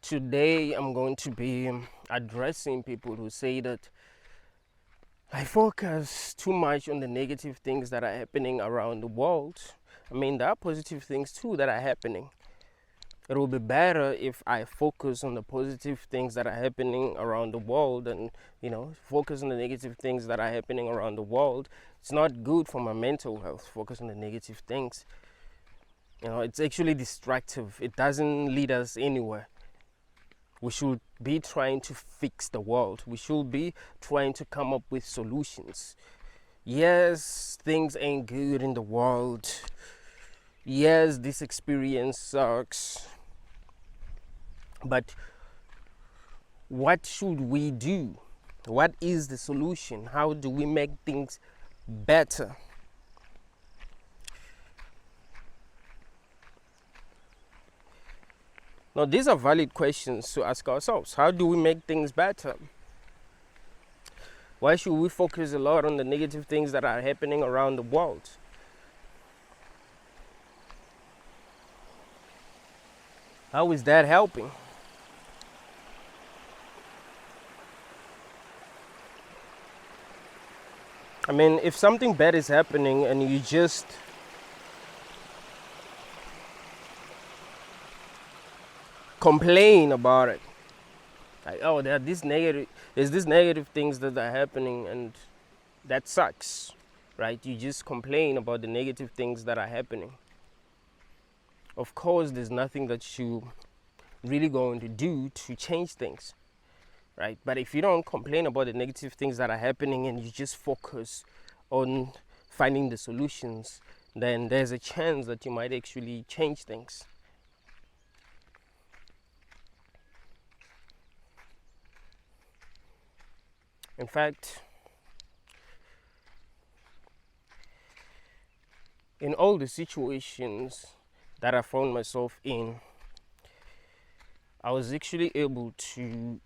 Today I'm going to be addressing people who say that I focus too much on the negative things that are happening around the world. I mean, there are positive things too that are happening. It will be better if I focus on the positive things that are happening around the world and, focus on the negative things that are happening around the world. It's not good for my mental health, focus on the negative things. It's actually destructive. It doesn't lead us anywhere. We should be trying to fix the world. We should be trying to come up with solutions. Yes, things ain't good in the world. Yes, this experience sucks. But what should we do? What is the solution? How do we make things better? Now, these are valid questions to ask ourselves. How do we make things better? Why should we focus a lot on the negative things that are happening around the world? How is that helping? I mean, if something bad is happening and you just complain about it, like, oh, there's these negative things that are happening and that sucks, right? You just complain about the negative things that are happening. Of course, there's nothing that you really going to do to change things, right? But if you don't complain about the negative things that are happening and you just focus on finding the solutions, then there's a chance that you might actually change things. In fact, in all the situations that I found myself in, I was actually able to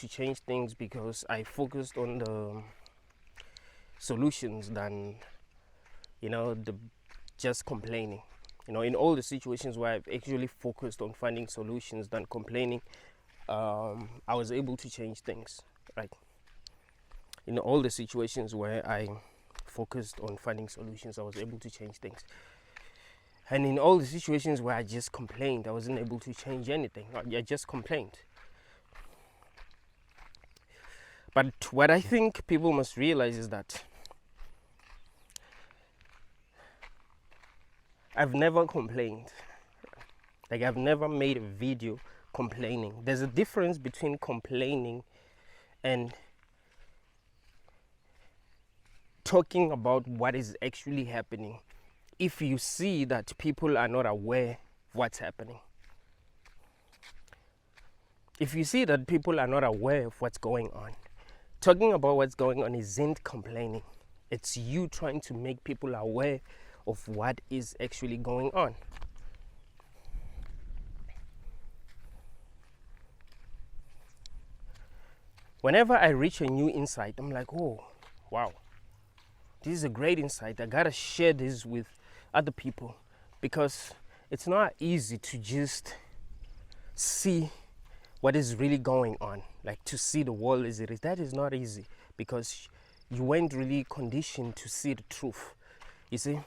change things because I focused on the solutions than the just complaining. In all the situations where I've actually focused on finding solutions than complaining, I was able to change things, right? In all the situations where I focused on finding solutions, I was able to change things. And in all the situations where I just complained, I wasn't able to change anything. I just complained. But what I think people must realize is that I've never complained. Like, I've never made a video complaining. There's a difference between complaining and talking about what is actually happening. If you see that people are not aware of what's happening, if you see that people are not aware of what's going on, talking about what's going on isn't complaining. It's you trying to make people aware of what is actually going on. Whenever I reach a new insight, I'm like, oh, wow, this is a great insight. I gotta share this with other people, because it's not easy to just see what is really going on, like to see the world as it is. That is not easy, because you weren't really conditioned to see the truth. You see,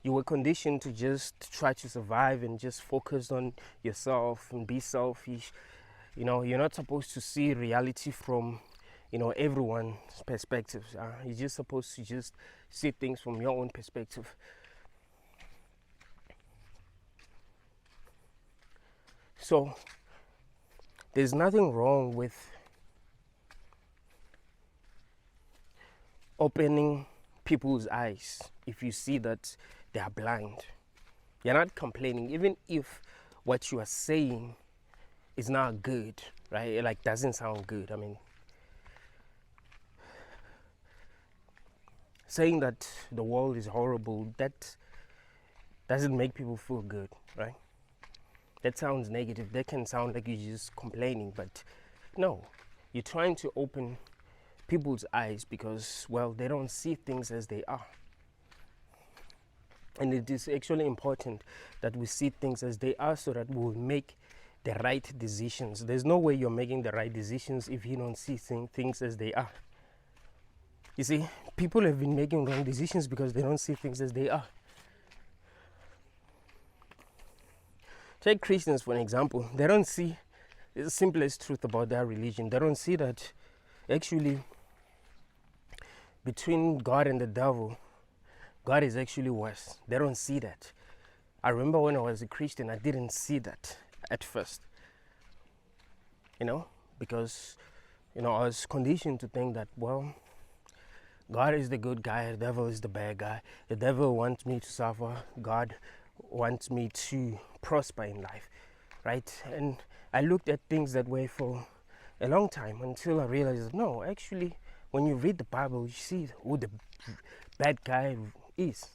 you were conditioned to just try to survive and just focus on yourself and be selfish. You're not supposed to see reality from everyone's perspective. You're just supposed to just see things from your own perspective. So there's nothing wrong with opening people's eyes if you see that they are blind. You're not complaining, even if what you are saying is not good, right? It like doesn't sound good. I mean, saying that the world is horrible, that doesn't make people feel good, right? That sounds negative. That can sound like you're just complaining, but no, you're trying to open people's eyes because, well, they don't see things as they are. And it is actually important that we see things as they are so that we will make the right decisions. There's no way you're making the right decisions if you don't see things as they are. You see, people have been making wrong decisions because they don't see things as they are. Take Christians for an example. They don't see the simplest truth about their religion. They don't see that actually between God and the devil, God is actually worse. They don't see that. I remember when I was a Christian, I didn't see that at first. Because, I was conditioned to think that, well, God is the good guy, the devil is the bad guy. The devil wants me to suffer. God wants me to prosper in life, right? And I looked at things that way for a long time until I realized that, no, actually, when you read the Bible, you see who the bad guy is,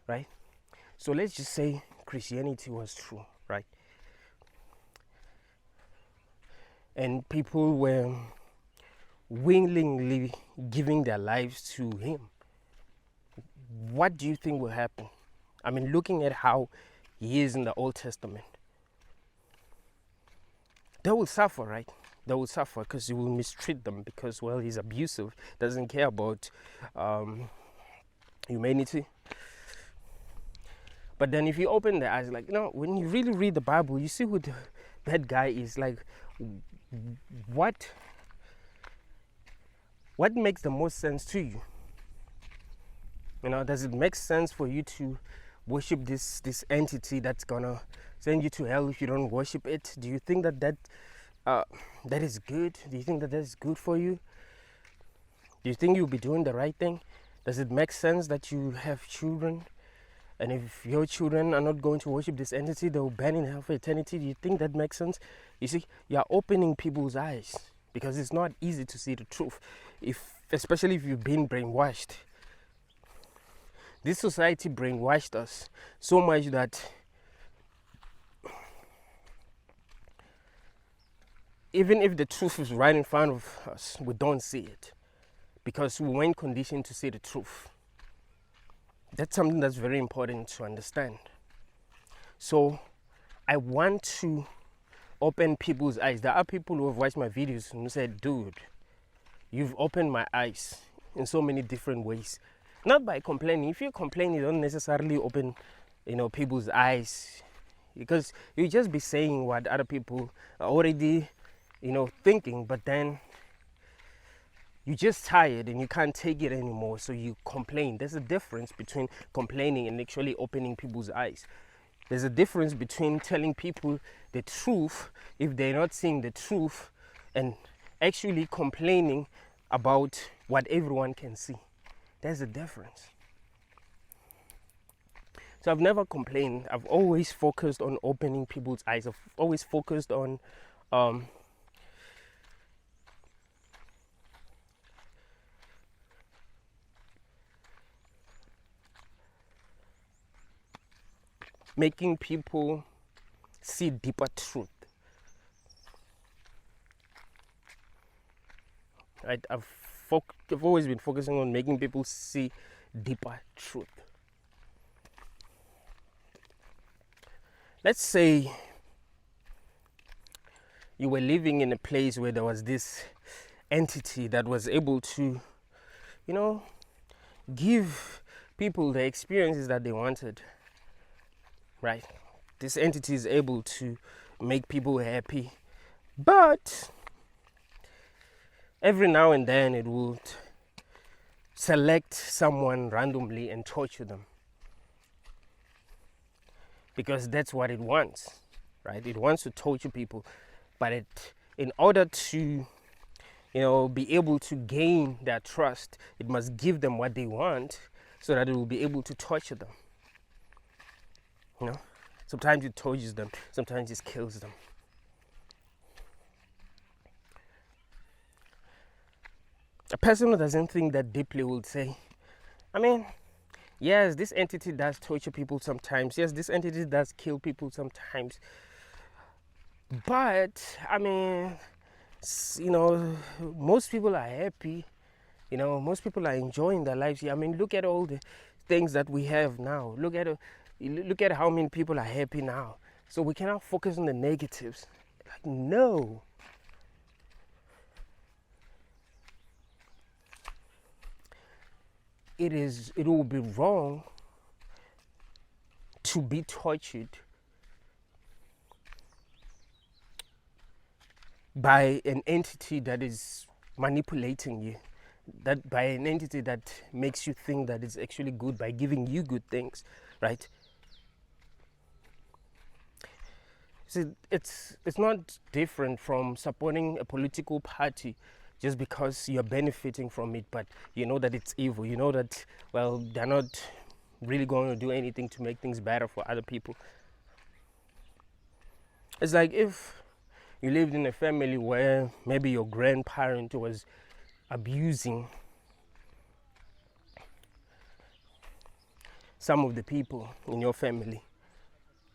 right? So let's just say Christianity was true, right? And people were willingly giving their lives to him. What do you think will happen? I mean, looking at how he is in the Old Testament, they will suffer, right? They will suffer because he will mistreat them because, well, he's abusive, doesn't care about humanity. But then if you open the eyes, like, when you really read the Bible, you see who that guy is. Like, what makes the most sense to you? Does it make sense for you to worship this entity that's gonna send you to hell if you don't worship it? Do you think that is good? Do you think that is good for you? Do you think you'll be doing the right thing? Does it make sense that you have children, and if your children are not going to worship this entity, they'll burn in hell for eternity? Do you think that makes sense? You see, you're opening people's eyes because it's not easy to see the truth, especially if you've been brainwashed. This society brainwashed us so much that even if the truth is right in front of us, we don't see it because we weren't conditioned to see the truth. That's something that's very important to understand. So I want to open people's eyes. There are people who have watched my videos and who said, dude, you've opened my eyes in so many different ways. Not by complaining. If you complain, you don't necessarily open, people's eyes, because you just be saying what other people are already, thinking, but then you're just tired and you can't take it anymore, so you complain. There's a difference between complaining and actually opening people's eyes. There's a difference between telling people the truth if they're not seeing the truth and actually complaining about what everyone can see. There's a difference. So I've never complained. I've always focused on opening people's eyes. I've always focused on making people see deeper truth. Right? I've always been focusing on making people see deeper truth. Let's say you were living in a place where there was this entity that was able to, give people the experiences that they wanted. Right? This entity is able to make people happy, but every now and then it would select someone randomly and torture them, because that's what it wants, right? It wants to torture people, but in order to, be able to gain their trust, it must give them what they want so that it will be able to torture them. Sometimes it tortures them, sometimes it kills them. A person who doesn't think that deeply would say, yes, this entity does torture people sometimes. Yes, this entity does kill people sometimes. But, most people are happy. Most people are enjoying their lives. Look at all the things that we have now. Look at how many people are happy now. So we cannot focus on the negatives. Like, no. It will be wrong to be tortured by an entity that is manipulating you, that by an entity that makes you think that it's actually good by giving you good things, right? See, it's not different from supporting a political party just because you're benefiting from it, but you know that it's evil. You know that, well, they're not really going to do anything to make things better for other people. It's like if you lived in a family where maybe your grandparent was abusing some of the people in your family,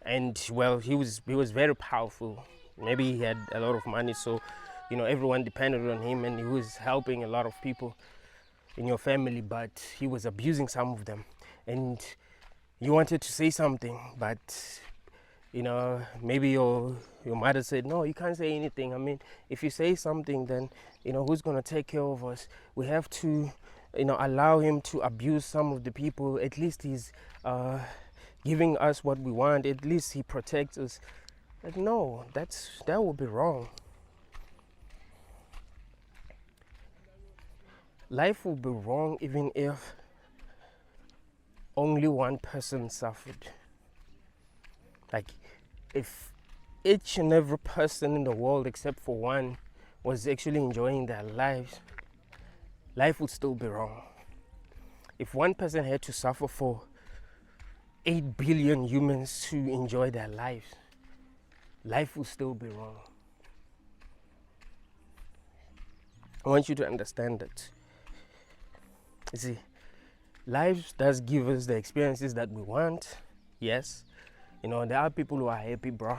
and well, he was very powerful. Maybe he had a lot of money, so everyone depended on him, and he was helping a lot of people in your family, but he was abusing some of them, and you wanted to say something, but maybe your mother said, no, you can't say anything. I mean, if you say something, then who's going to take care of us? We have to allow him to abuse some of the people. At least he's giving us what we want. At least he protects us. Like, no, that would be wrong. Life would be wrong even if only one person suffered. Like, if each and every person in the world except for one was actually enjoying their lives, life would still be wrong. If one person had to suffer for 8 billion humans to enjoy their lives, life would still be wrong. I want you to understand that. You see, life does give us the experiences that we want, yes. There are people who are happy, bro.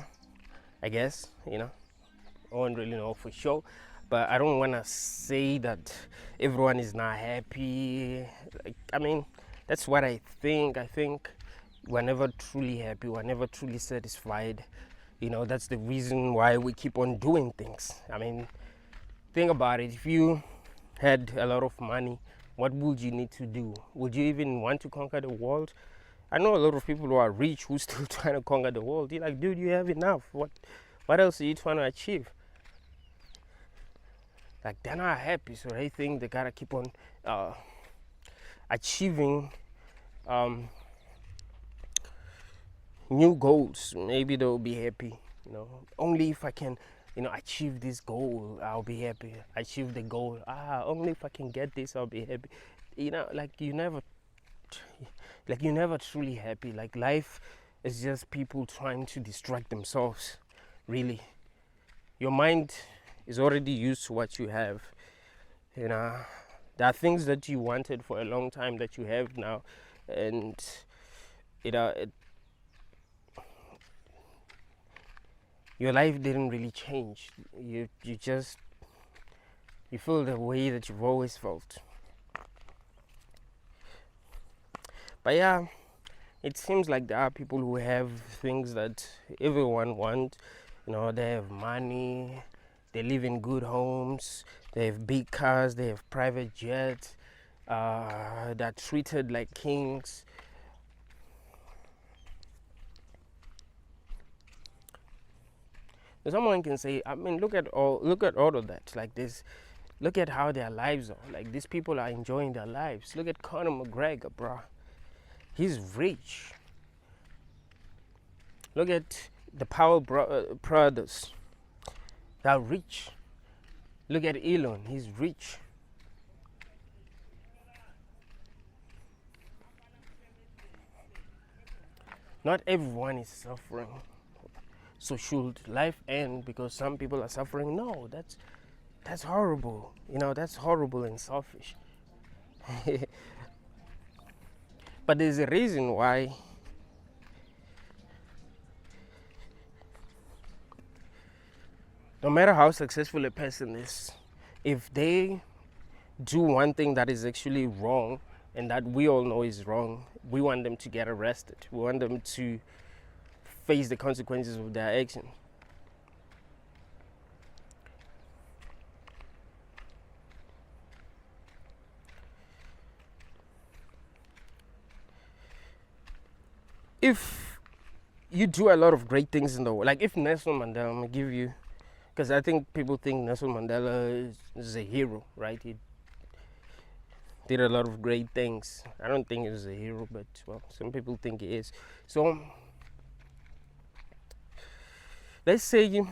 I guess, I don't really know for sure. But I don't want to say that everyone is not happy. I mean, that's what I think. I think we're never truly happy. We're never truly satisfied. That's the reason why we keep on doing things. I mean, think about it. If you had a lot of money, what would you need to do? Would you even want to conquer the world? I know a lot of people who are rich who still trying to conquer the world. You're like, dude, you have enough. What else are you trying to achieve? Like, they're not happy, so they think they gotta keep on achieving new goals. Maybe they'll be happy. Only if I can, achieve this goal, I'll be happy. Achieve the goal. Only if I can get this, I'll be happy. You're never truly happy. Like, life is just people trying to distract themselves. Really, your mind is already used to what you have. There are things that you wanted for a long time that you have now, and your life didn't really change. You feel the way that you've always felt. But yeah, it seems like there are people who have things that everyone wants. They have money, they live in good homes, they have big cars, they have private jets, they're treated like kings. Someone can say, I mean, look at all of that. Like this, look at how their lives are. Like, these people are enjoying their lives. Look at Conor McGregor, bro. He's rich. Look at the Powell brothers. They're rich. Look at Elon. He's rich. Not everyone is suffering. So should life end because some people are suffering? No, that's horrible. That's horrible and selfish. But there's a reason why no matter how successful a person is, if they do one thing that is actually wrong, and that we all know is wrong, we want them to get arrested. We want them to face the consequences of their action. If you do a lot of great things in the world, like if Nelson Mandela, I'm gonna give you, because I think people think Nelson Mandela is a hero, right? He did a lot of great things. I don't think he's a hero, but well, some people think he is. So let's say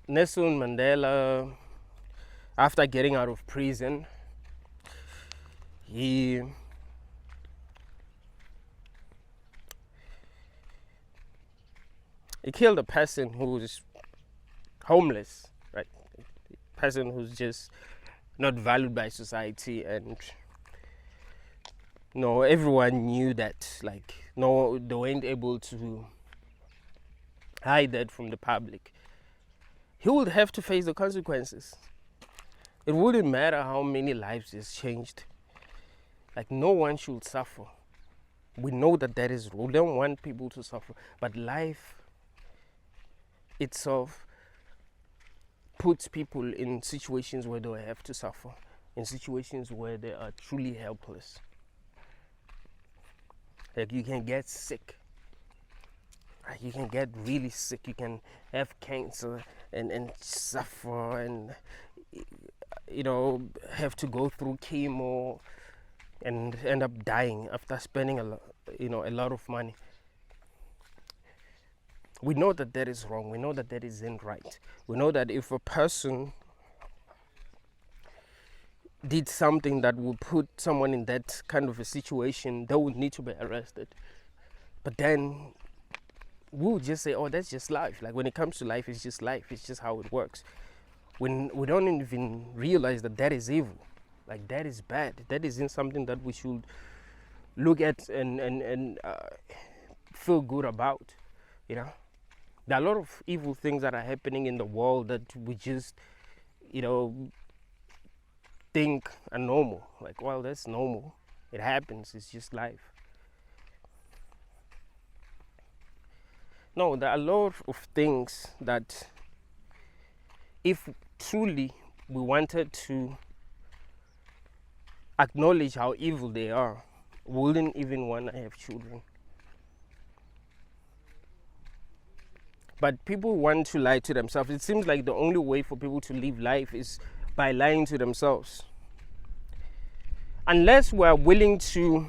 Nelson Mandela, after getting out of prison, he killed a person who's homeless, right? A person who's just not valued by society, and no, everyone knew that. Like, no, they weren't able to hide that from the public. He would have to face the consequences. It wouldn't matter how many lives is changed. Like, no one should suffer. We know that that is wrong. We don't want people to suffer, but life itself puts people in situations where they have to suffer, in situations where they are truly helpless. Like, you can get sick, right? You can get really sick, you can have cancer and suffer, and have to go through chemo and end up dying after spending a lot of money. We know that that is wrong. We know that that isn't right. We know that if a person did something that would put someone in that kind of a situation, they would need to be arrested. But then we would just say, oh, that's just life. Like, when it comes to life, it's just life. It's just how it works. When we don't even realize that that is evil. Like, that is bad. That isn't something that we should look at and feel good about, There are a lot of evil things that are happening in the world that we just, think are normal. Like, well, that's normal. It happens. It's just life. No, there are a lot of things that, if truly we wanted to acknowledge how evil they are, we wouldn't even want to have children. But people want to lie to themselves. It seems like the only way for people to live life is by lying to themselves. Unless we're willing to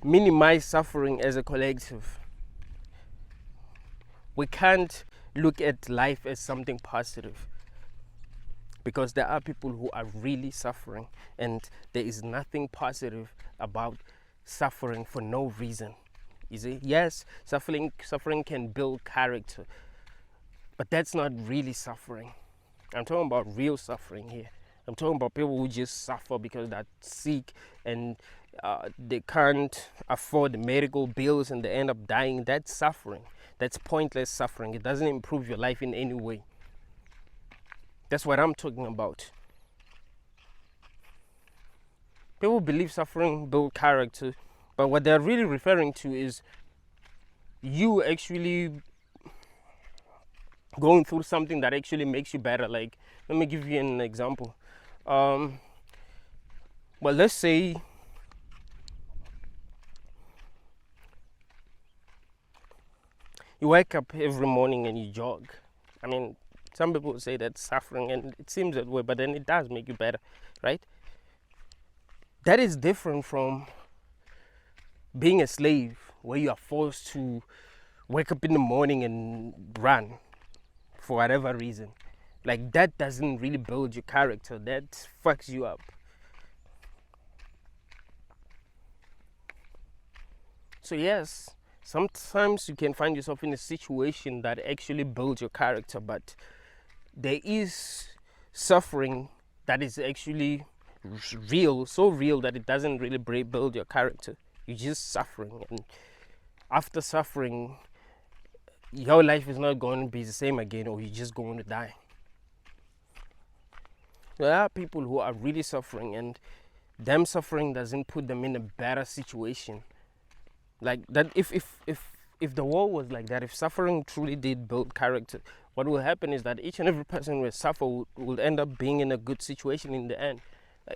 minimize suffering as a collective, we can't look at life as something positive. Because there are people who are really suffering, and there is nothing positive about suffering for no reason. You see, yes, suffering can build character, but that's not really suffering. I'm talking about real suffering here. I'm talking about people who just suffer because they're sick and they can't afford medical bills and they end up dying. That's suffering. That's pointless suffering. It doesn't improve your life in any way. That's what I'm talking about. People believe suffering builds character, but what they're really referring to is you actually going through something that actually makes you better. Like, let me give you an example. Well, let's say you wake up every morning and you jog. I mean, some people say that's suffering, and it seems that way, but then it does make you better, right? That is different from being a slave, where you are forced to wake up in the morning and run for whatever reason. Like, that doesn't really build your character. That fucks you up. So yes, sometimes you can find yourself in a situation that actually builds your character, but there is suffering that is actually real, so real that it doesn't really build your character. You're just suffering, and after suffering, your life is not going to be the same again, or you're just going to die. There are people who are really suffering, and them suffering doesn't put them in a better situation. Like that, if the world was like that, if suffering truly did build character, what will happen is that each and every person who has suffered will end up being in a good situation in the end.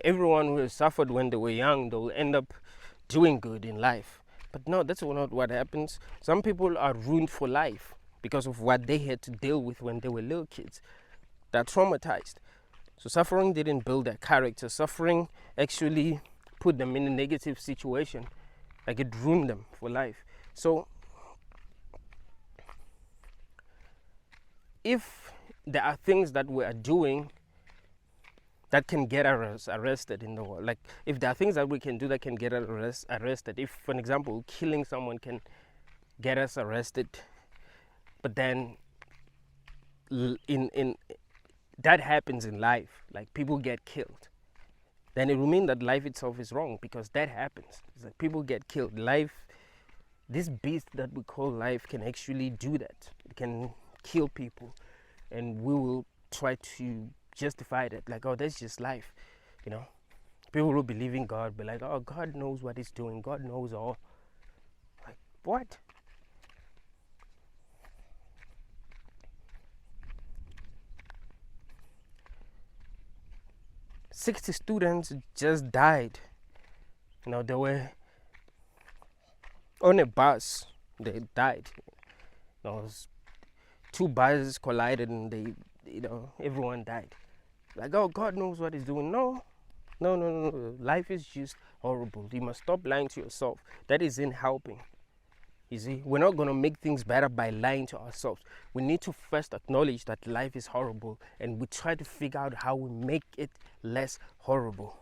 Everyone who has suffered when they were young, they'll end up doing good in life. But no, that's not what happens. Some people are ruined for life because of what they had to deal with when they were little kids. They're traumatized. So suffering didn't build their character. Suffering actually put them in a negative situation. Like it ruined them for life. So if there are things that we are doing that can get us arrested in the world, like if there are things that we can do that can get us arrested, if, for example, killing someone can get us arrested, but then in that happens in life, like people get killed, then it will mean that life itself is wrong, because that happens. It's like people get killed. Life, this beast that we call life, can actually do that. It can kill people, and we will try to justify that, like, oh, that's just life, you know. People who believe in God be like, oh, God knows what he's doing, God knows all. Like, what? "60 students just died. You know, they were on a bus. They died. You know, two buses collided, and they, you know, everyone died. Like, oh, God knows what he's doing. No. Life is just horrible. You must stop lying to yourself. That isn't helping. You see, we're not going to make things better by lying to ourselves. We need to first acknowledge that life is horrible, and we try to figure out how we make it less horrible.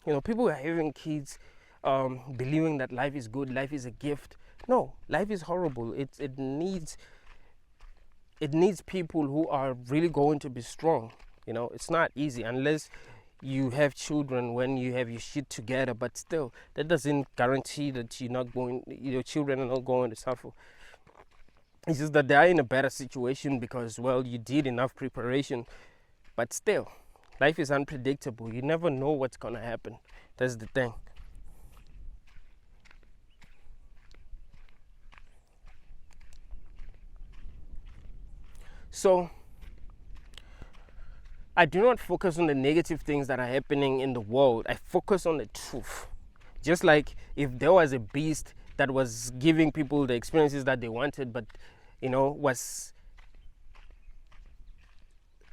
You know, people are having kids believing that life is good, life is a gift. No, life is horrible. It needs people who are really going to be strong. You know, it's not easy unless you have children when you have your shit together, but still, that doesn't guarantee that your children are not going to suffer. It's just that they are in a better situation because, well, you did enough preparation. But still, life is unpredictable. You never know what's gonna happen. That's the thing. So I do not focus on the negative things that are happening in the world. I focus on the truth. Just like if there was a beast that was giving people the experiences that they wanted, but, you know, was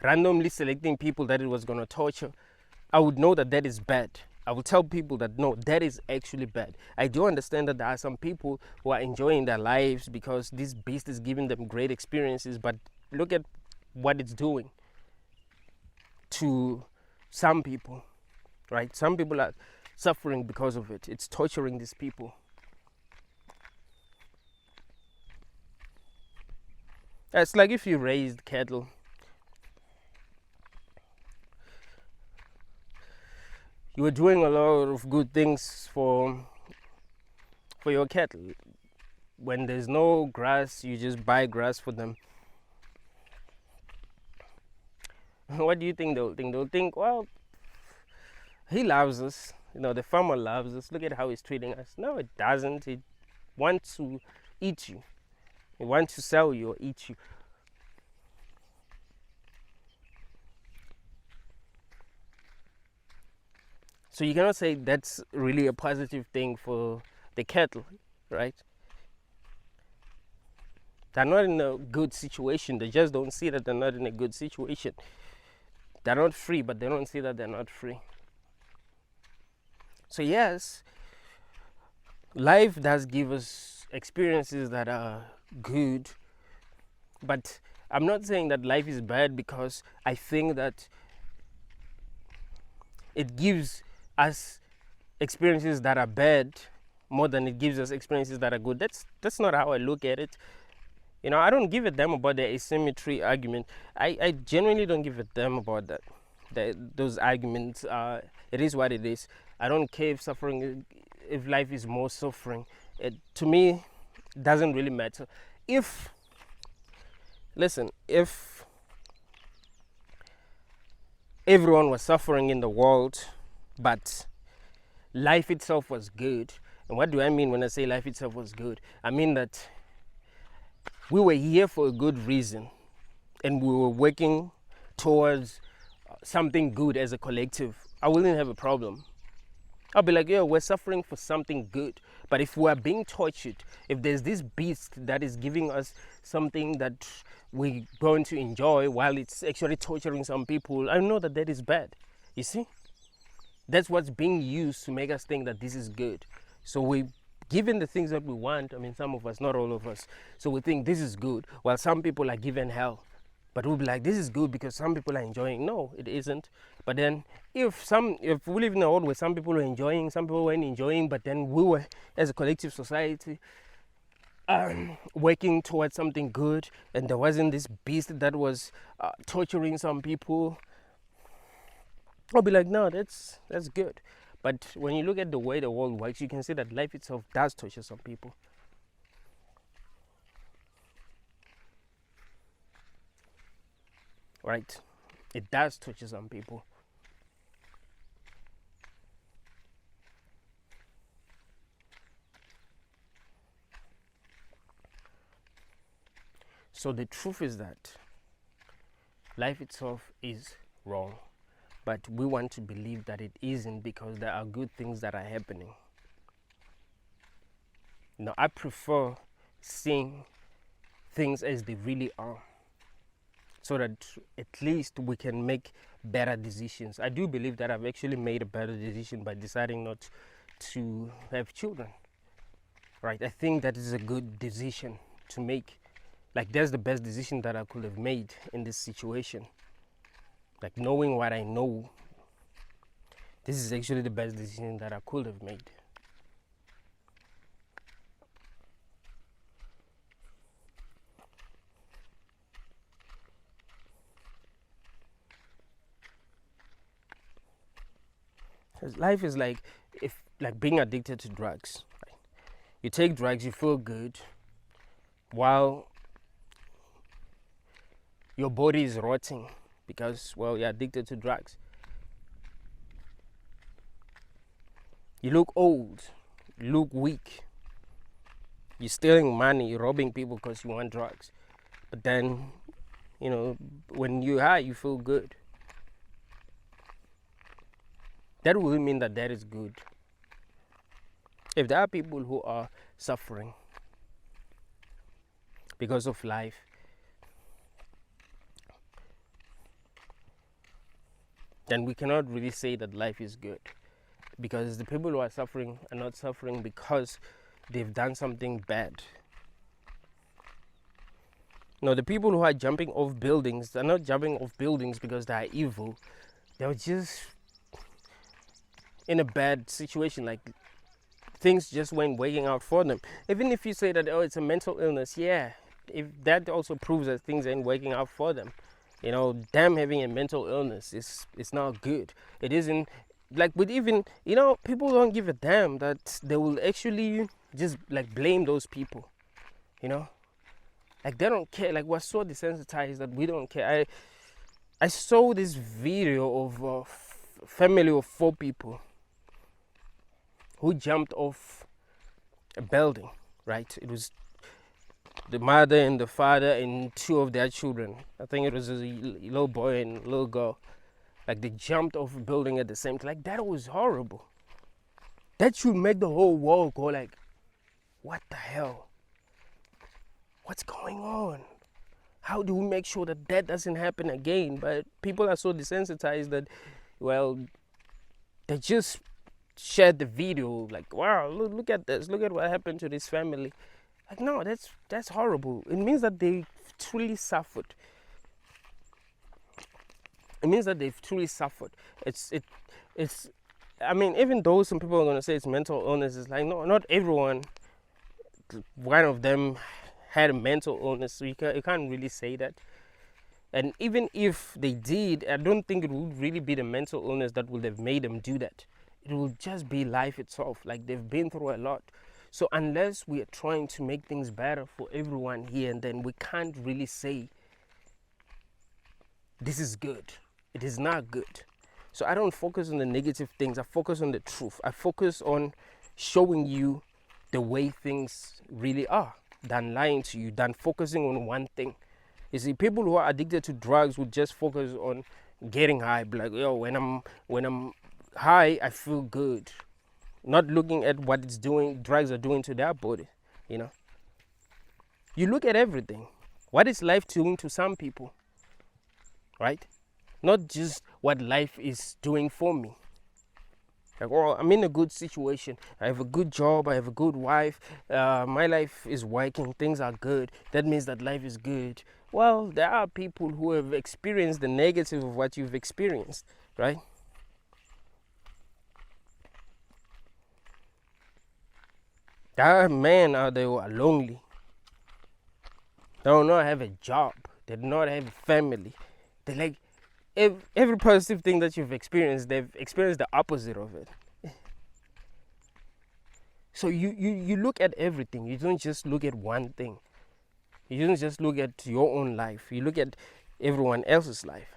randomly selecting people that it was going to torture, I would know that that is bad. I will tell people that no, that is actually bad. I do understand that there are some people who are enjoying their lives because this beast is giving them great experiences, but look at what it's doing to some people, right? Some people are suffering because of it. It's torturing these people. It's like if you raised cattle. You were doing a lot of good things for your cattle. When there's no grass, you just buy grass for them. What do you think they'll think? They'll think, well, he loves us. You know, the farmer loves us. Look at how he's treating us. No, it doesn't. It wants to eat you. It wants to sell you or eat you. So you cannot say that's really a positive thing for the cattle, right? They're not in a good situation. They just don't see that they're not in a good situation. They're not free, but they don't see that they're not free. So yes, life does give us experiences that are good, but I'm not saying that life is bad, because I think that it gives us experiences that are bad more than it gives us experiences that are good. That's not how I look at it. You know, I don't give a damn about the asymmetry argument. I genuinely don't give a damn about that. Those arguments. It is what it is. I don't care if life is more suffering. To me, doesn't really matter. If everyone was suffering in the world, but life itself was good. And what do I mean when I say life itself was good? I mean that we were here for a good reason, and we were working towards something good as a collective. I wouldn't have a problem. I'll be like, yeah, we're suffering for something good. But if we are being tortured, if there's this beast that is giving us something that we're going to enjoy while it's actually torturing some people, I know that that is bad. You see? That's what's being used to make us think that this is good. So we given the things that we want. I mean, some of us, not all of us. So we think this is good, while some people are given hell. But we'll be like, this is good because some people are enjoying. No, it isn't. But then if we live in a world where some people are enjoying, some people weren't enjoying, but then we were, as a collective society, working towards something good, and there wasn't this beast that was torturing some people, I'll be like, no, that's good. But when you look at the way the world works, you can see that life itself does torture some people. Right? It does torture some people. So the truth is that life itself is wrong, but we want to believe that it isn't because there are good things that are happening. Now, I prefer seeing things as they really are, so that at least we can make better decisions. I do believe that I've actually made a better decision by deciding not to have children. Right? I think that is a good decision to make. Like, that's the best decision that I could have made in this situation. Like, knowing what I know, this is actually the best decision that I could have made. Because life is like being addicted to drugs. Right? You take drugs, you feel good, while your body is rotting because, well, you're addicted to drugs. You look old, you look weak, you're stealing money, you're robbing people because you want drugs. But then, when you're high, you feel good. That will mean that that is good. If there are people who are suffering because of life, then we cannot really say that life is good, because the people who are suffering are not suffering because they've done something bad. No, the people who are jumping off buildings, they're not jumping off buildings because they are evil. They're just in a bad situation, like things just weren't working out for them. Even if you say that, oh, it's a mental illness, yeah, if that also proves that things ain't working out for them. Them having a mental illness is not good. It isn't like, with even, people don't give a damn that they will actually just like blame those people, like they don't care. Like, we're so desensitized that we don't care. I saw this video of a family of 4 people who jumped off a building, right? It was the mother and the father and 2 of their children. I think it was a little boy and a little girl. Like, they jumped off a building at the same time. Like, that was horrible. That should make the whole world go like, what the hell? What's going on? How do we make sure that that doesn't happen again? But people are so desensitized that, well, they just shared the video. Like, wow, look at this. Look at what happened to this family. Like, no, that's horrible. It means that they truly suffered. It means that they've truly suffered. It's. I mean, even though some people are gonna say it's mental illness, it's like, no, not everyone. One of them had a mental illness, so you can't really say that. And even if they did, I don't think it would really be the mental illness that would have made them do that. It will just be life itself. Like, they've been through a lot. So unless we are trying to make things better for everyone here, and then we can't really say this is good. It is not good. So I don't focus on the negative things. I focus on the truth. I focus on showing you the way things really are, than lying to you, than focusing on one thing. You see, people who are addicted to drugs would just focus on getting high. Like, yo, when I'm high, I feel good. Not looking at what it's doing, drugs are doing to their body. You know, you look at everything. What is life doing to some people, right? Not just what life is doing for me. Like, oh, I'm in a good situation. I have a good job. I have a good wife. My life is working. Things are good. That means that life is good. Well, there are people who have experienced the negative of what you've experienced, right? There are men out there who are lonely. They do not have a job. They do not have a family. They like every positive thing that you've experienced, they've experienced the opposite of it. So you look at everything. You don't just look at one thing. You don't just look at your own life. You look at everyone else's life.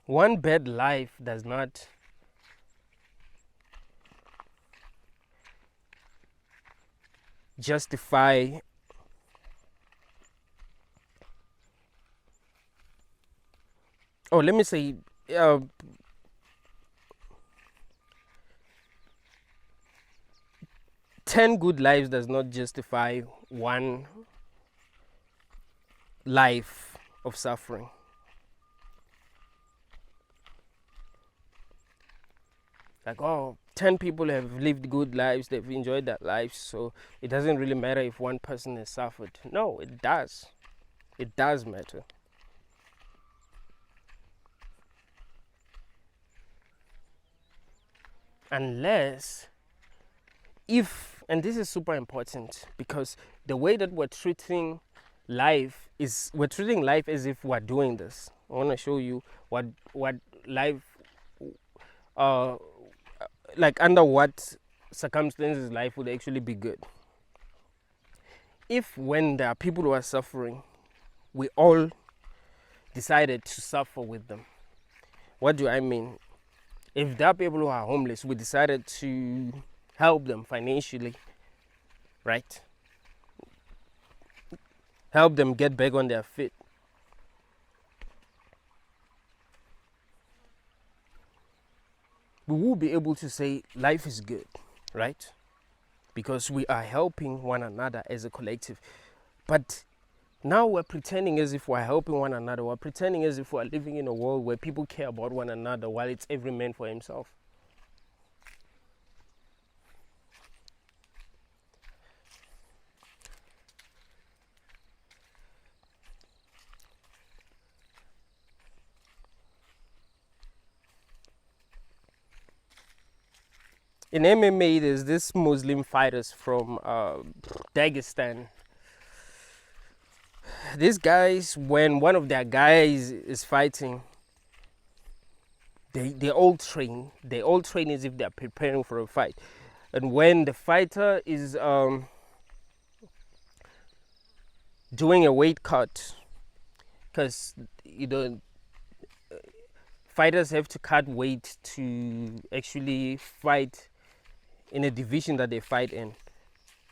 One bad life does not justify let me say, 10 good lives does not justify one life of suffering. Like, 10 people have lived good lives, they've enjoyed their lives, so it doesn't really matter if one person has suffered. No, it does. It does matter. Unless, and this is super important, because the way that we're treating life is, we're treating life as if we're doing this. I want to show you what life, like under what circumstances life would actually be good. If when there are people who are suffering, we all decided to suffer with them. What do I mean? If there are people who are homeless, we decided to help them financially, right? Help them get back on their feet. We will be able to say life is good, right? Because we are helping one another as a collective. But now we're pretending as if we're helping one another. We're pretending as if we're living in a world where people care about one another while it's every man for himself. In MMA, there's this Muslim fighters from Dagestan. These guys, when one of their guys is fighting, they all train. They all train as if they're preparing for a fight. And when the fighter is doing a weight cut, because fighters have to cut weight to actually fight in a division that they fight in.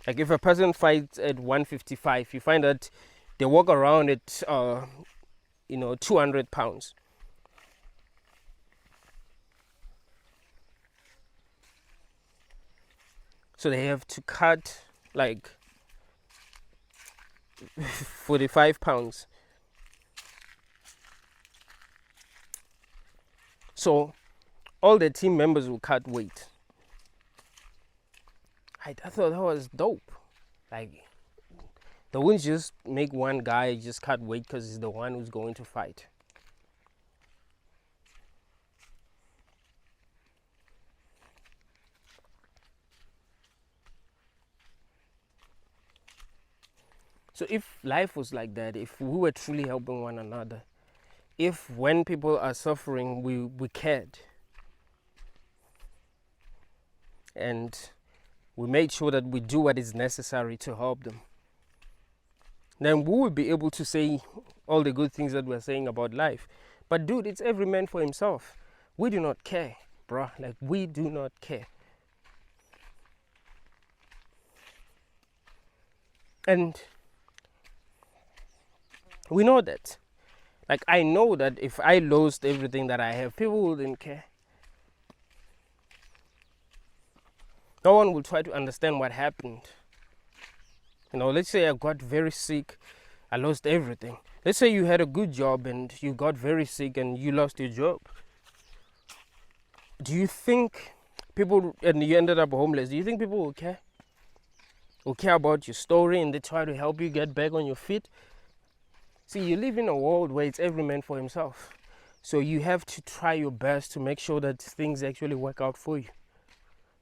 Like if a person fights at 155, you find that they walk around at 200 pounds. So they have to cut like 45 pounds. So all the team members will cut weight. I thought that was dope. Like, they wouldn't just make one guy just cut weight because he's the one who's going to fight. So if life was like that, if we were truly helping one another, if when people are suffering, we cared and we made sure that we do what is necessary to help them, then we will be able to say all the good things that we're saying about life. But dude, it's every man for himself. We do not care, bruh. Like, we do not care. And we know that. Like, I know that if I lost everything that I have, people wouldn't care. No one will try to understand what happened. You know, let's say I got very sick, I lost everything. Let's say you had a good job and you got very sick and you lost your job. Do you think people, and you ended up homeless, do you think people will care? Will care about your story and they try to help you get back on your feet? See, you live in a world where it's every man for himself. So you have to try your best to make sure that things actually work out for you.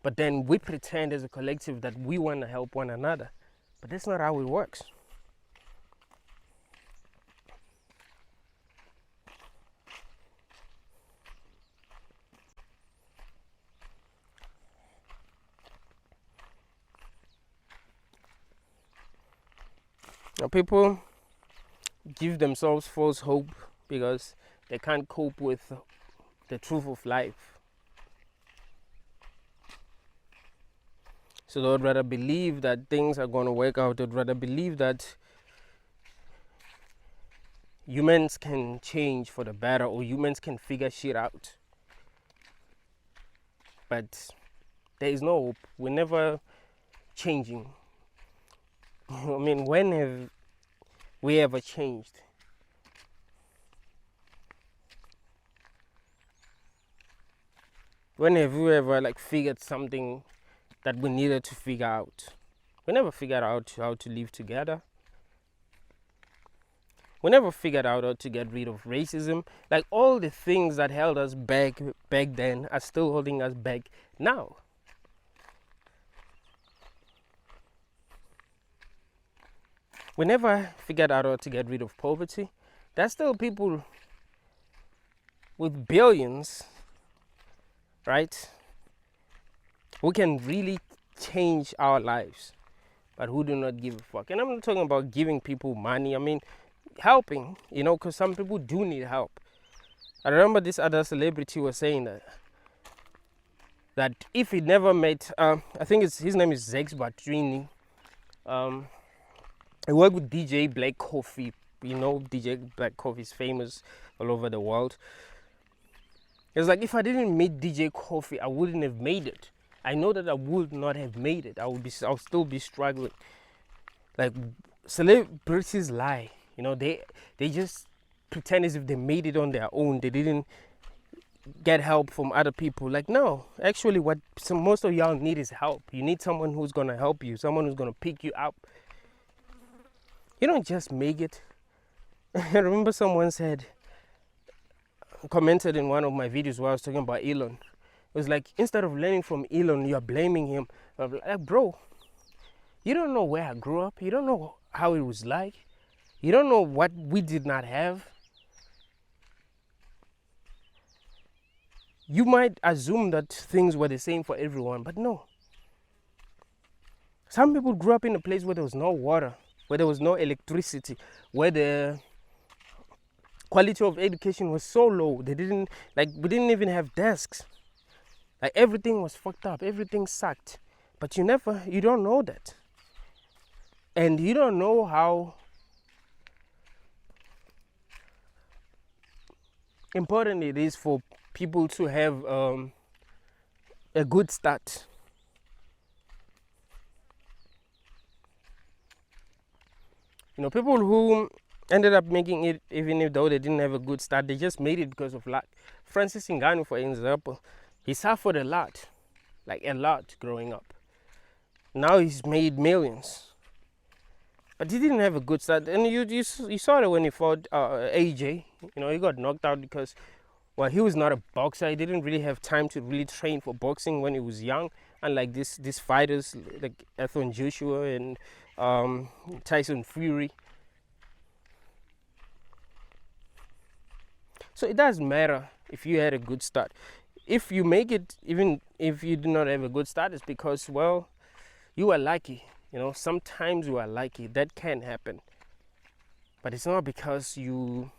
But then we pretend as a collective that we want to help one another. But that's not how it works. Now, people give themselves false hope because they can't cope with the truth of life. So they'd rather believe that things are going to work out. They'd rather believe that humans can change for the better or humans can figure shit out. But there is no hope. We're never changing. I mean, when have we ever changed? When have we ever like figured something that we needed to figure out? We never figured out how to live together. We never figured out how to get rid of racism. Like, all the things that held us back then are still holding us back now. We never figured out how to get rid of poverty. There's still people with billions, right, who can really change our lives, but who do not give a fuck. And I'm not talking about giving people money. I mean, helping, you know, because some people do need help. I remember this other celebrity was saying that if he never met, I think his name is Zex Batrini. I work with DJ Black Coffee. You know, DJ Black Coffee is famous all over the world. It's like, if I didn't meet DJ Coffee, I wouldn't have made it. I know that I would not have made it. I'll still be struggling. Like, celebrities lie. You know, they just pretend as if they made it on their own. They didn't get help from other people. Like, no, actually, what most of y'all need is help. You need someone who's gonna help you, someone who's gonna pick you up. You don't just make it. I remember someone commented in one of my videos where I was talking about Elon. It was like, instead of learning from Elon, you're blaming him. I'm like, bro, you don't know where I grew up. You don't know how it was like. You don't know what we did not have. You might assume that things were the same for everyone, but no. Some people grew up in a place where there was no water, where there was no electricity, where the quality of education was so low. We didn't even have desks. Like, everything was fucked up. Everything sucked. But you don't know that. And you don't know how important it is for people to have a good start. You know, people who ended up making it, even though they didn't have a good start, they just made it because of luck. Francis Ngannou, for example, he suffered a lot growing up. Now he's made millions. But he didn't have a good start. And you saw that when he fought AJ. You know, he got knocked out because, well, he was not a boxer. He didn't really have time to really train for boxing when he was young. Unlike these fighters like Anthony Joshua and Tyson Fury. So it doesn't matter if you had a good start. If you make it, even if you do not have a good start, it's because, well, you are lucky. Sometimes you are lucky. That can happen. But it's not because you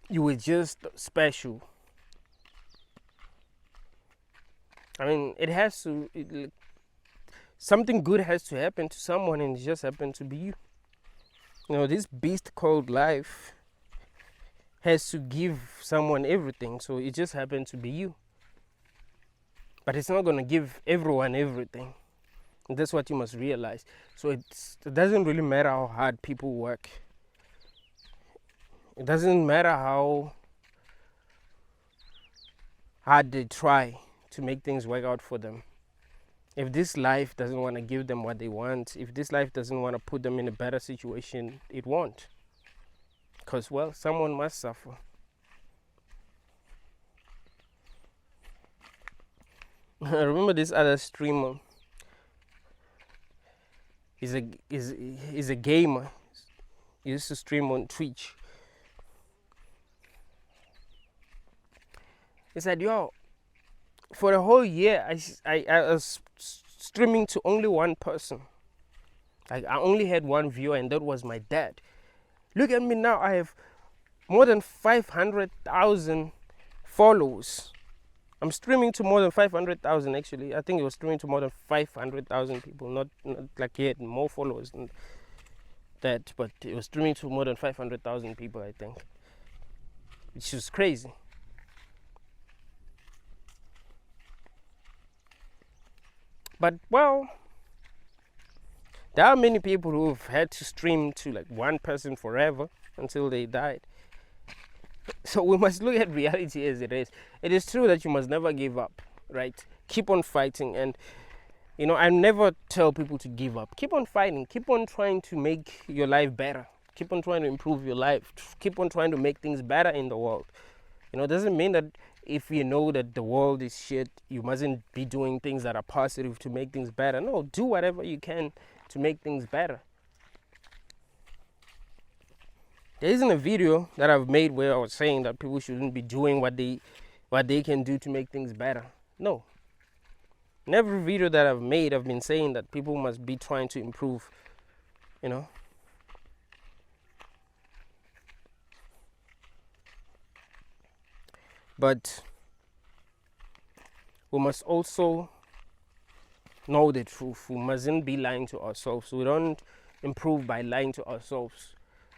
were just special. I mean, something good has to happen to someone, and it just happened to be you. This beast called life has to give someone everything, so it just happened to be you. But it's not going to give everyone everything. And that's what you must realize. So it doesn't really matter how hard people work. It doesn't matter how hard they try to make things work out for them. If this life doesn't want to give them what they want, if this life doesn't want to put them in a better situation, it won't. Because, well, someone must suffer. I remember this other streamer. He's a gamer. He used to stream on Twitch. He said, yo, for the whole year, I was streaming to only one person. Like, I only had one viewer, and that was my dad. Look at me now. I have more than 500,000 followers. I'm streaming to more than 500,000 actually. I think it was streaming to more than 500,000 people. Not like he had more followers than that, but it was streaming to more than 500,000 people, I think. Which is crazy. But, well, there are many people who have had to stream to like one person forever until they died. So we must look at reality as it is. It is true that you must never give up, right? Keep on fighting. And, I never tell people to give up. Keep on fighting. Keep on trying to make your life better. Keep on trying to improve your life. Keep on trying to make things better in the world. It doesn't mean that if you know that the world is shit, you mustn't be doing things that are positive to make things better. No, do whatever you can to make things better. There isn't a video that I've made where I was saying that people shouldn't be doing what they can do to make things better. No. In every video that I've made, I've been saying that people must be trying to improve, But we must also know the truth. We mustn't be lying to ourselves. We don't improve by lying to ourselves.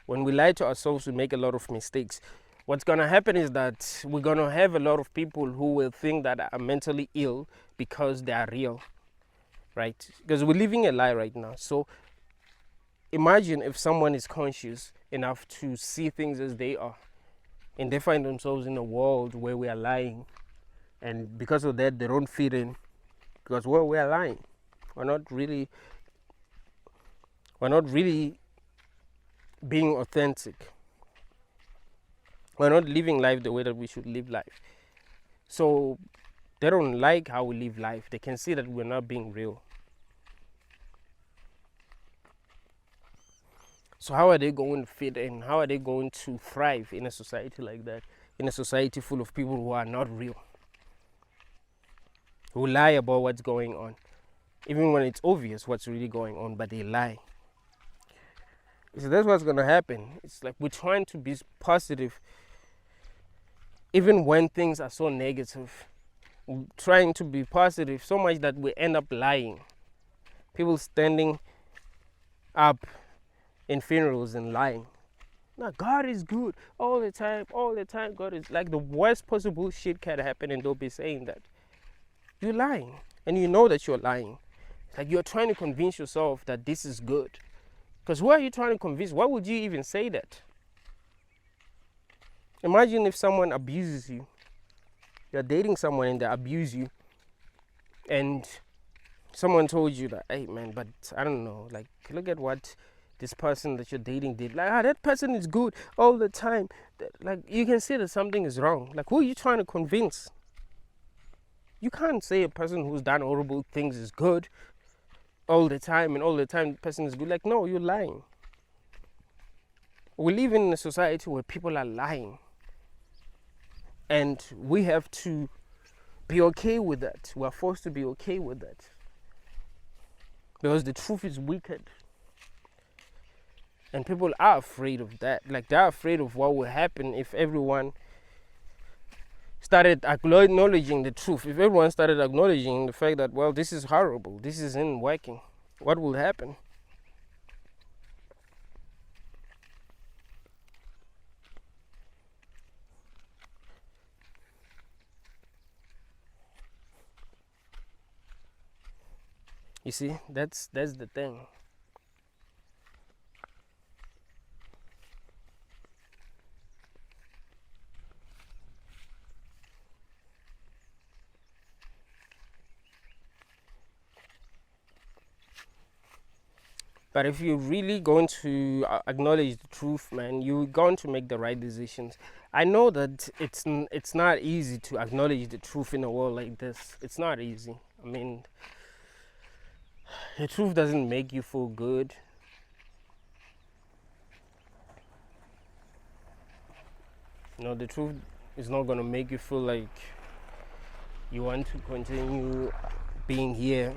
When we lie to ourselves, we make a lot of mistakes. What's going to happen is that we're going to have a lot of people who will think that are mentally ill because they are real, right? Because we're living a lie right now. So imagine if someone is conscious enough to see things as they are, and they find themselves in a world where we are lying, and because of that they don't fit in, because, well, we are lying. We're not really being authentic. We're not living life the way that we should live life. So they don't like how we live life. They can see that we're not being real. So how are they going to fit in? How are they going to thrive in a society like that? In a society full of people who are not real, who lie about what's going on, even when it's obvious what's really going on, but they lie. So that's what's going to happen. It's like we're trying to be positive even when things are so negative. We're trying to be positive so much that we end up lying. People standing up in funerals and lying. Now, God is good all the time. God is like the worst possible shit can happen, and they'll be saying that. You're lying, and you know that you're lying. It's like you're trying to convince yourself that this is good. Because who are you trying to convince? Why would you even say that? Imagine if someone abuses you. You're dating someone and they abuse you, and someone told you that, hey man, but I don't know, like, look at what this person that you're dating did. Like, that person is good all the time. Like, you can see that something is wrong. Like, who are you trying to convince? You can't say a person who's done horrible things is good all the time, and all the time the person is good. Like, no, you're lying. We live in a society where people are lying, and we have to be okay with that. We are forced to be okay with that because the truth is wicked, and people are afraid of that. Like, they're afraid of what will happen if everyone started acknowledging the truth. If everyone started acknowledging the fact that, well, this is horrible, this isn't working, what will happen? You see, that's the thing. But if you're really going to acknowledge the truth, man, you're going to make the right decisions. I know that it's not easy to acknowledge the truth in a world like this. It's not easy. I mean, the truth doesn't make you feel good. You know, the truth is not going to make you feel like you want to continue being here.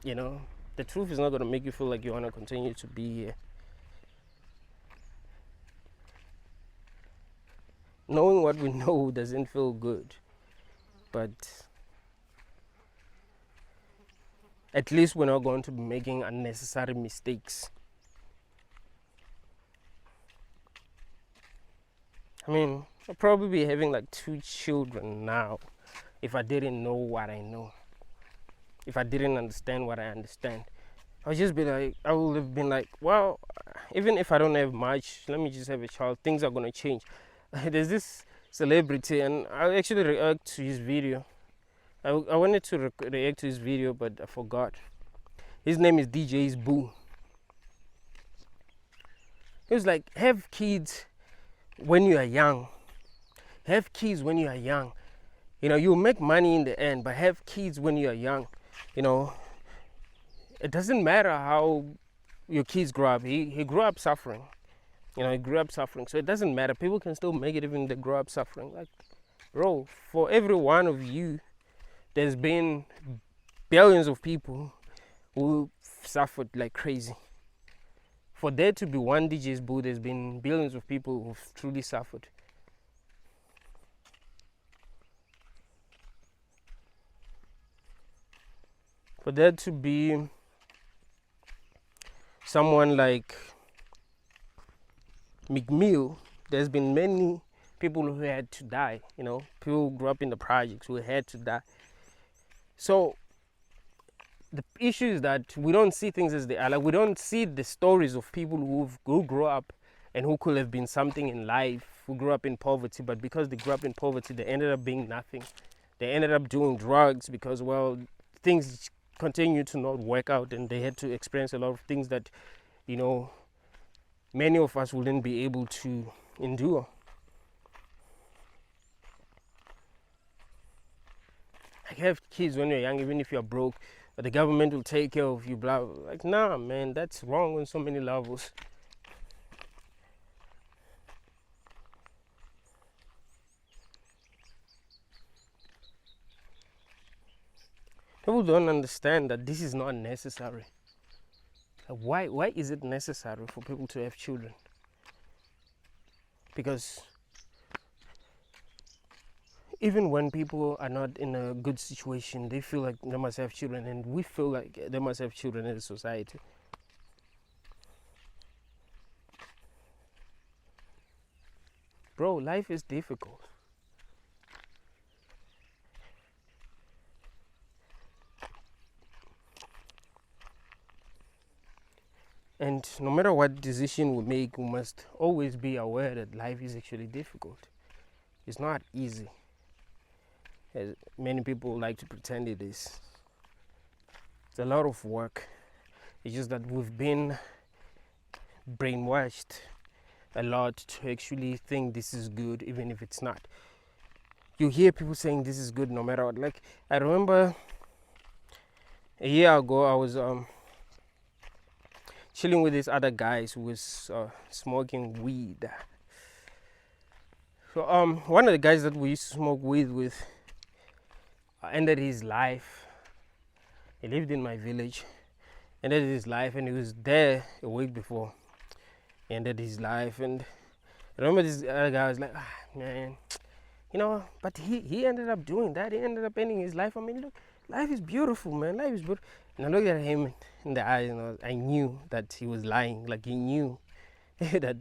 You know, the truth is not going to make you feel like you want to continue to be here. Knowing what we know doesn't feel good, but at least we're not going to be making unnecessary mistakes. I mean, I'll probably be having like 2 children now if I didn't know what I know. If I didn't understand what I understand. I would have been like, well, even if I don't have much, let me just have a child. Things are going to change. There's this celebrity, and I actually react to his video. I wanted to react to his video, but I forgot. His name is DJ's Boo. He was like, have kids when you are young. Have kids when you are young. You know, you'll make money in the end, but have kids when you are young. You know, it doesn't matter how your kids grow up. He grew up suffering. You know, he grew up suffering. So it doesn't matter. People can still make it even if they grow up suffering. Like, bro, for every one of you, there's been billions of people who suffered like crazy. For there to be one DJ's Boo, there's been billions of people who've truly suffered. For there to be someone like McMill, there's been many people who had to die. You know, people who grew up in the projects who had to die. So the issue is that we don't see things as they are. Like, we don't see the stories of people who grew up and who could have been something in life, who grew up in poverty, but because they grew up in poverty, they ended up being nothing. They ended up doing drugs because, well, things continued to not work out, and they had to experience a lot of things that, you know, many of us wouldn't be able to endure. Like, have kids when you're young, even if you're broke, but the government will take care of you, blah, blah. Like, nah, man, that's wrong on so many levels. People don't understand that this is not necessary. Like, why is it necessary for people to have children? Because even when people are not in a good situation, they feel like they must have children, and we feel like they must have children in the society. Bro, life is difficult. And no matter what decision we make, we must always be aware that life is actually difficult. It's not easy, as many people like to pretend it is. It's a lot of work. It's just that we've been brainwashed a lot to actually think this is good, even if it's not. You hear people saying this is good no matter what. Like, I remember a year ago, I was chilling with these other guys who was smoking weed. So one of the guys that we used to smoke weed with ended his life. He lived in my village, ended his life, and he was there a week before he ended his life. And I remember this other guy was like, man, but he ended up doing that. He ended up ending his life. I mean, look, life is beautiful, man. Life is beautiful. And I looked at him in the eyes, and I knew that he was lying. Like, he knew that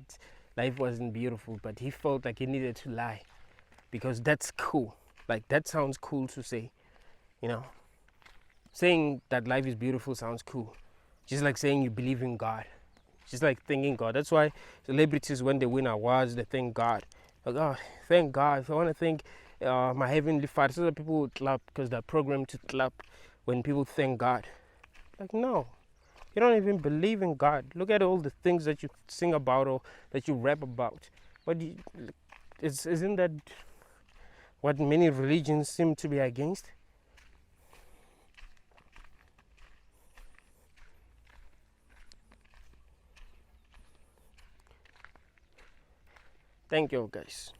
life wasn't beautiful, but he felt like he needed to lie because that's cool. Like, that sounds cool to say, saying that life is beautiful sounds cool, just like saying you believe in God, just like thanking God. That's why celebrities, when they win awards, they thank God. Like, oh, thank God. If I want to thank my heavenly Father, so that people would clap because they're programmed to clap when people thank God. Like, no, you don't even believe in God. Look at all the things that you sing about or that you rap about. But isn't that what many religions seem to be against? Thank you, guys.